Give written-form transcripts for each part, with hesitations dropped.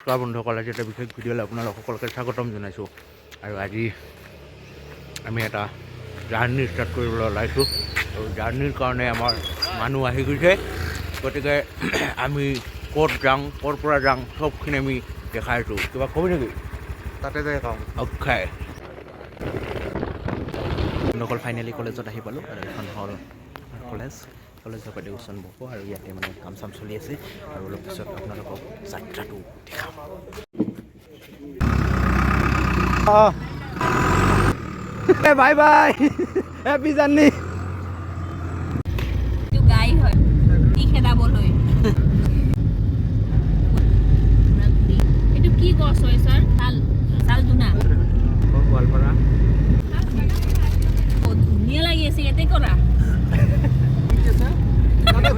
চোৱা বন্ধুসকল, আজি এটা বিশেষ ভিডিঅ'লৈ আপোনালোক সকলোকে স্বাগতম জনাইছোঁ। আৰু আজি আমি এটা জাৰ্ণি ষ্টাৰ্ট কৰিবলৈ ওলাইছোঁ। আৰু জাৰ্ণিৰ কাৰণে আমাৰ মানুহ আহি গৈছে। গতিকে আমি ক'ত যাওঁ, ক'ৰ পৰা যাওঁ, চবখিনি আমি দেখাইছোঁ। কিবা ক'বি নেকি? তাতে যাই খাওঁ। অক্ষয় বন্ধুসকল, ফাইনেলি কলেজত আহি পালোঁ। আৰু এখন হ'ল কলেজৰ পৰা উচ্চন বহো। আৰু ইয়াতে মানে কাম চাম চলি আছে। আৰু অলপ পিছত আপোনালোকক যাত্ৰাটো দেখাম। Bye bye, happy journey. গাই হয় কি খেদাবলৈ এইটো কি গছ হয় ছাৰ? শাল ধুনা। গোৱালপাৰা ধুনীয়া লাগি আছে ইয়াতে কৰা।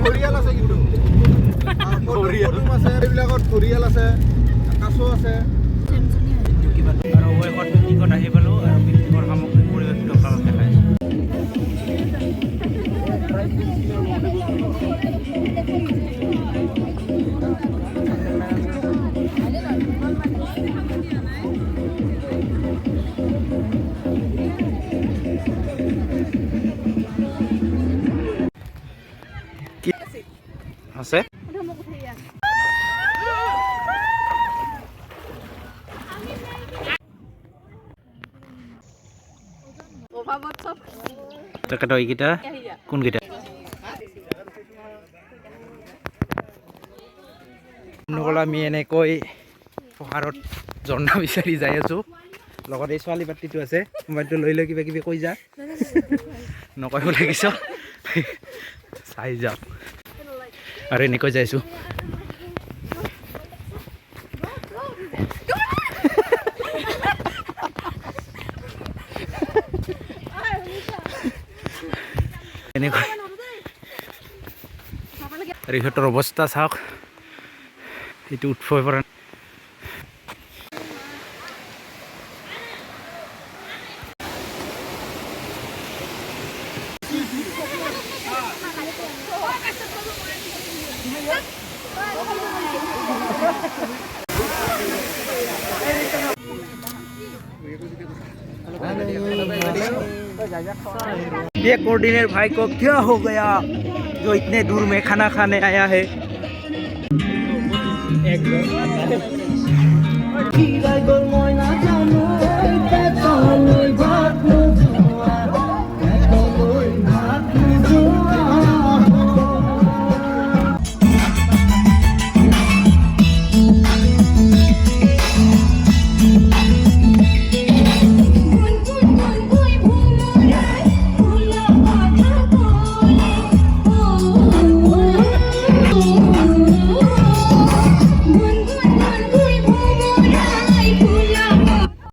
ঘৰিয়াল আছে, কিন্তু এইবিলাকত ঘৰিয়াল আছে, কাছও আছে। আৰু এখন পিকনিকত আহি পালোঁ। আৰু পিকনিকৰ সামগ্ৰী পৰিৱেশিত কালত দেখাই আছে। তাকেতো এইকেইটা কোনকেইটা? বন্ধুসকল, আমি এনেকৈ পহাৰত ঝৰ্ণা বিচাৰি যাই আছোঁ। লগত এই ছোৱালী পাৰ্টিটো আছে। মোবাইলটো লৈ লৈ কিবা কিবি কৈ যা, নকৈও লাগিছ, চাই যাওক। আৰু এনেকৈ যাইছোঁ। এনেকৈ আৰু ইহঁতৰ অৱস্থা চাওক, এইটো উঠিবই পৰা। ये कोऑर्डिनेटर भाई को क्या हो गया जो इतने दूर में खाना खाने आया है?